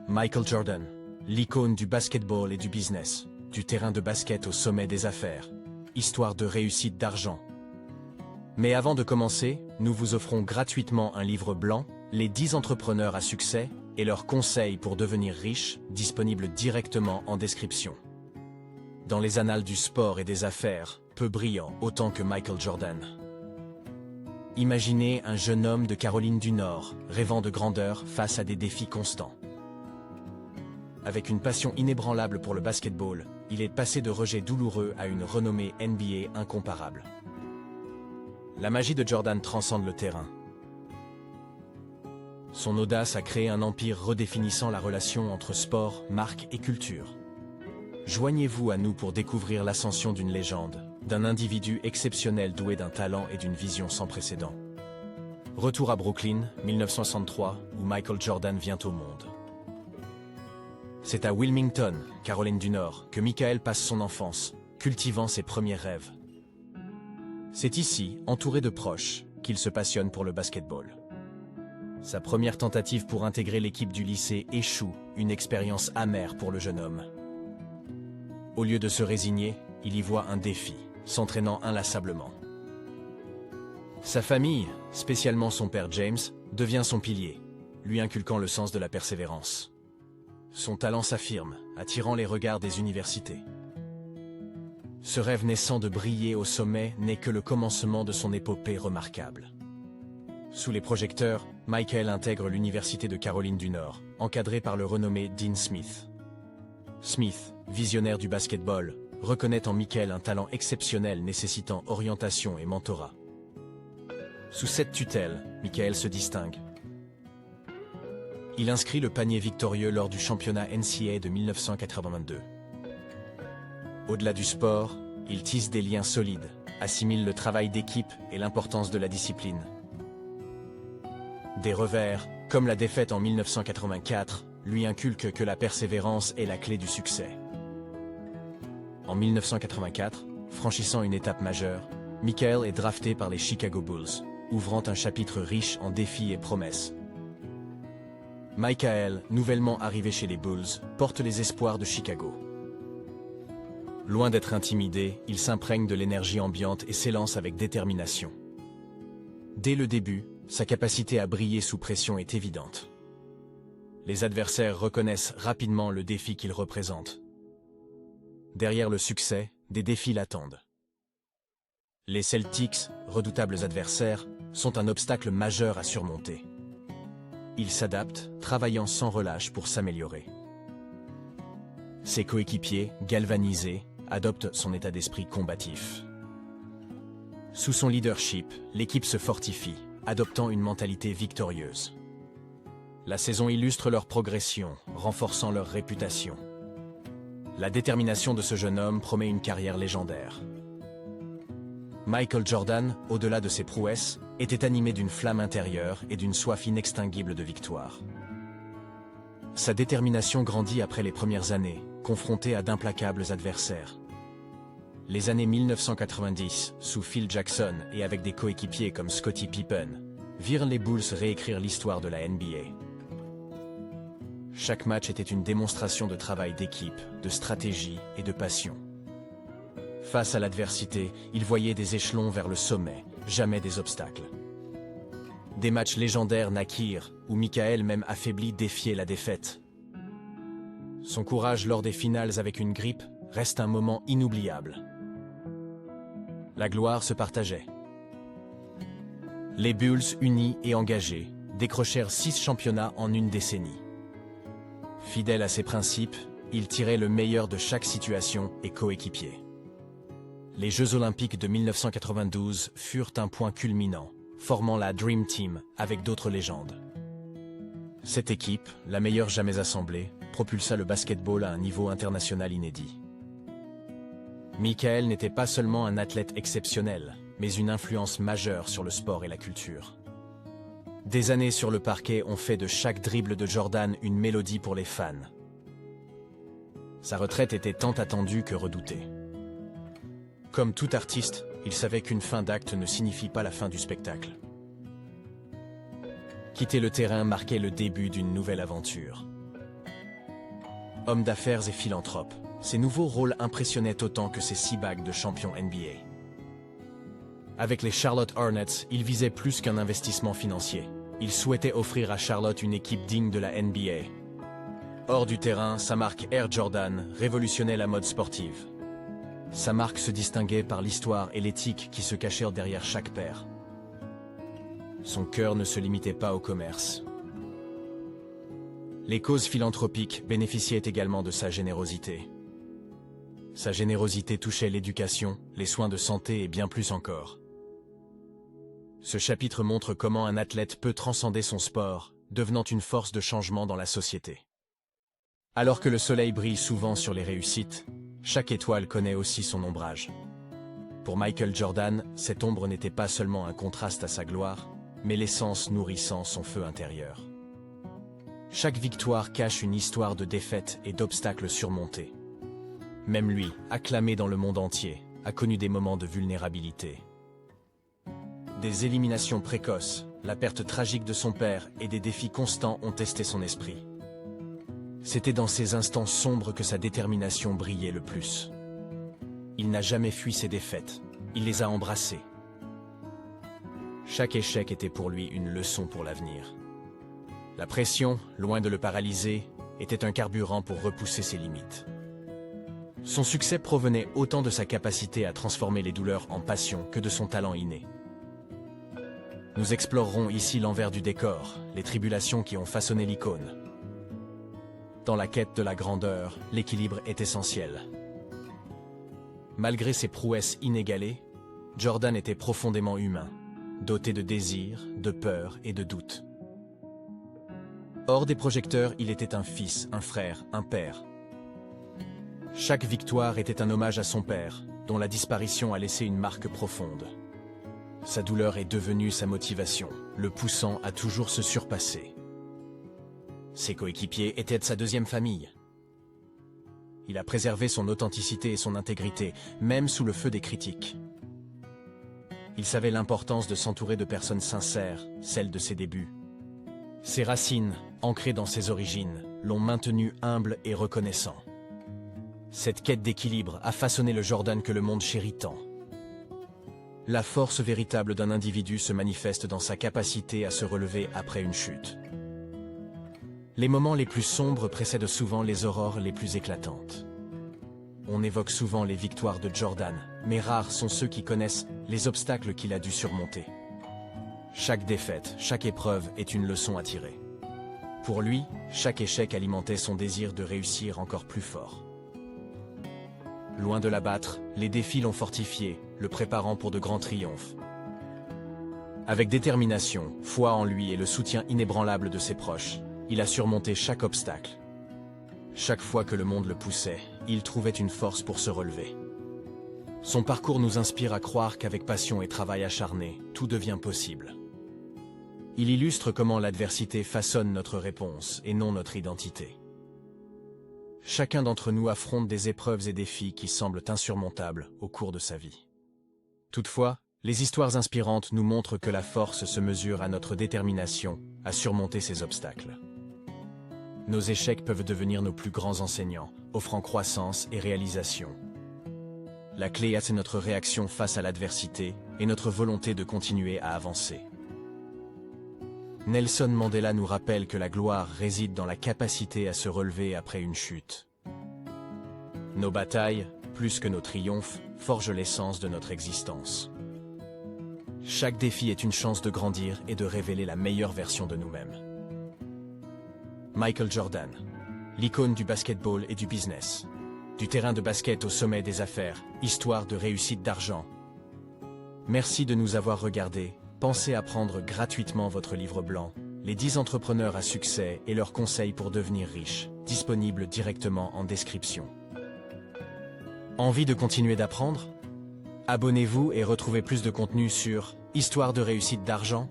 Michael Jordan, l'icône du basketball et du business, du terrain de basket au sommet des affaires, histoire de réussite d'argent. Mais avant de commencer, nous vous offrons gratuitement un livre blanc, Les 10 entrepreneurs à succès et leurs conseils pour devenir riches, disponible directement en description. Dans les annales du sport et des affaires, peu brillant autant que Michael Jordan. Imaginez un jeune homme de Caroline du Nord, rêvant de grandeur face à des défis constants. Avec une passion inébranlable pour le basketball, il est passé de rejets douloureux à une renommée NBA incomparable. La magie de Jordan transcende le terrain. Son audace a créé un empire redéfinissant la relation entre sport, marque et culture. Joignez-vous à nous pour découvrir l'ascension d'une légende, d'un individu exceptionnel doué d'un talent et d'une vision sans précédent. Retour à Brooklyn, 1963, où Michael Jordan vient au monde. C'est à Wilmington, Caroline du Nord, que Michael passe son enfance, cultivant ses premiers rêves. C'est ici, entouré de proches, qu'il se passionne pour le basketball. Sa première tentative pour intégrer l'équipe du lycée échoue, une expérience amère pour le jeune homme. Au lieu de se résigner, il y voit un défi, s'entraînant inlassablement. Sa famille, spécialement son père James, devient son pilier, lui inculquant le sens de la persévérance. Son talent s'affirme, attirant les regards des universités. Ce rêve naissant de briller au sommet n'est que le commencement de son épopée remarquable. Sous les projecteurs, Michael intègre l'université de Caroline du Nord, encadré par le renommé Dean Smith. Smith, visionnaire du basketball, reconnaît en Michael un talent exceptionnel nécessitant orientation et mentorat. Sous cette tutelle, Michael se distingue. Il inscrit le panier victorieux lors du championnat NCAA de 1982. Au-delà du sport, il tisse des liens solides, assimile le travail d'équipe et l'importance de la discipline. Des revers, comme la défaite en 1984, lui inculquent que la persévérance est la clé du succès. En 1984, franchissant une étape majeure, Michael est drafté par les Chicago Bulls, ouvrant un chapitre riche en défis et promesses. Michael, nouvellement arrivé chez les Bulls, porte les espoirs de Chicago. Loin d'être intimidé, il s'imprègne de l'énergie ambiante et s'élance avec détermination. Dès le début, sa capacité à briller sous pression est évidente. Les adversaires reconnaissent rapidement le défi qu'il représente. Derrière le succès, des défis l'attendent. Les Celtics, redoutables adversaires, sont un obstacle majeur à surmonter. Il s'adapte, travaillant sans relâche pour s'améliorer. Ses coéquipiers, galvanisés, adoptent son état d'esprit combatif. Sous son leadership, l'équipe se fortifie, adoptant une mentalité victorieuse. La saison illustre leur progression, renforçant leur réputation. La détermination de ce jeune homme promet une carrière légendaire. Michael Jordan, au-delà de ses prouesses, était animé d'une flamme intérieure et d'une soif inextinguible de victoire. Sa détermination grandit après les premières années, confronté à d'implacables adversaires. Les années 1990, sous Phil Jackson et avec des coéquipiers comme Scottie Pippen, virent les Bulls réécrire l'histoire de la NBA. Chaque match était une démonstration de travail d'équipe, de stratégie et de passion. Face à l'adversité, il voyait des échelons vers le sommet, jamais des obstacles. Des matchs légendaires naquirent, où Michael, même affaibli, défiait la défaite. Son courage lors des finales avec une grippe reste un moment inoubliable. La gloire se partageait. Les Bulls, unis et engagés, décrochèrent 6 championnats en une décennie. Fidèle à ses principes, il tirait le meilleur de chaque situation et coéquipier. Les Jeux Olympiques de 1992 furent un point culminant, formant la Dream Team avec d'autres légendes. Cette équipe, la meilleure jamais assemblée, propulsa le basketball à un niveau international inédit. Michael n'était pas seulement un athlète exceptionnel, mais une influence majeure sur le sport et la culture. Des années sur le parquet ont fait de chaque dribble de Jordan une mélodie pour les fans. Sa retraite était tant attendue que redoutée. Comme tout artiste, il savait qu'une fin d'acte ne signifie pas la fin du spectacle. Quitter le terrain marquait le début d'une nouvelle aventure. Homme d'affaires et philanthrope, ses nouveaux rôles impressionnaient autant que ses 6 bagues de champion NBA. Avec les Charlotte Hornets, il visait plus qu'un investissement financier. Il souhaitait offrir à Charlotte une équipe digne de la NBA. Hors du terrain, sa marque Air Jordan révolutionnait la mode sportive. Sa marque se distinguait par l'histoire et l'éthique qui se cachèrent derrière chaque paire. Son cœur ne se limitait pas au commerce. Les causes philanthropiques bénéficiaient également de sa générosité. Sa générosité touchait l'éducation, les soins de santé et bien plus encore. Ce chapitre montre comment un athlète peut transcender son sport, devenant une force de changement dans la société. Alors que le soleil brille souvent sur les réussites, chaque étoile connaît aussi son ombrage. Pour Michael Jordan, cette ombre n'était pas seulement un contraste à sa gloire, mais l'essence nourrissant son feu intérieur. Chaque victoire cache une histoire de défaites et d'obstacles surmontés. Même lui, acclamé dans le monde entier, a connu des moments de vulnérabilité. Des éliminations précoces, la perte tragique de son père et des défis constants ont testé son esprit. C'était dans ces instants sombres que sa détermination brillait le plus. Il n'a jamais fui ses défaites, il les a embrassées. Chaque échec était pour lui une leçon pour l'avenir. La pression, loin de le paralyser, était un carburant pour repousser ses limites. Son succès provenait autant de sa capacité à transformer les douleurs en passion que de son talent inné. Nous explorerons ici l'envers du décor, les tribulations qui ont façonné l'icône. Dans la quête de la grandeur, l'équilibre est essentiel. Malgré ses prouesses inégalées, Jordan était profondément humain, doté de désirs, de peurs et de doutes. Hors des projecteurs, il était un fils, un frère, un père. Chaque victoire était un hommage à son père, dont la disparition a laissé une marque profonde. Sa douleur est devenue sa motivation, le poussant à toujours se surpasser. Ses coéquipiers étaient de sa deuxième famille. Il a préservé son authenticité et son intégrité, même sous le feu des critiques. Il savait l'importance de s'entourer de personnes sincères, celles de ses débuts. Ses racines, ancrées dans ses origines, l'ont maintenu humble et reconnaissant. Cette quête d'équilibre a façonné le Jordan que le monde chérit tant. La force véritable d'un individu se manifeste dans sa capacité à se relever après une chute. Les moments les plus sombres précèdent souvent les aurores les plus éclatantes. On évoque souvent les victoires de Jordan, mais rares sont ceux qui connaissent les obstacles qu'il a dû surmonter. Chaque défaite, chaque épreuve est une leçon à tirer. Pour lui, chaque échec alimentait son désir de réussir encore plus fort. Loin de l'abattre, les défis l'ont fortifié, le préparant pour de grands triomphes. Avec détermination, foi en lui et le soutien inébranlable de ses proches, il a surmonté chaque obstacle. Chaque fois que le monde le poussait, il trouvait une force pour se relever. Son parcours nous inspire à croire qu'avec passion et travail acharné, tout devient possible. Il illustre comment l'adversité façonne notre réponse et non notre identité. Chacun d'entre nous affronte des épreuves et défis qui semblent insurmontables au cours de sa vie. Toutefois, les histoires inspirantes nous montrent que la force se mesure à notre détermination à surmonter ces obstacles. Nos échecs peuvent devenir nos plus grands enseignants, offrant croissance et réalisation. La clé, c'est notre réaction face à l'adversité et notre volonté de continuer à avancer. Nelson Mandela nous rappelle que la gloire réside dans la capacité à se relever après une chute. Nos batailles, plus que nos triomphes, forgent l'essence de notre existence. Chaque défi est une chance de grandir et de révéler la meilleure version de nous-mêmes. Michael Jordan, l'icône du basketball et du business. Du terrain de basket au sommet des affaires, histoire de réussite d'argent. Merci de nous avoir regardés. Pensez à prendre gratuitement votre livre blanc, les 10 entrepreneurs à succès et leurs conseils pour devenir riches, disponible directement en description. Envie de continuer d'apprendre? Abonnez-vous et retrouvez plus de contenu sur Histoire de réussite d'argent.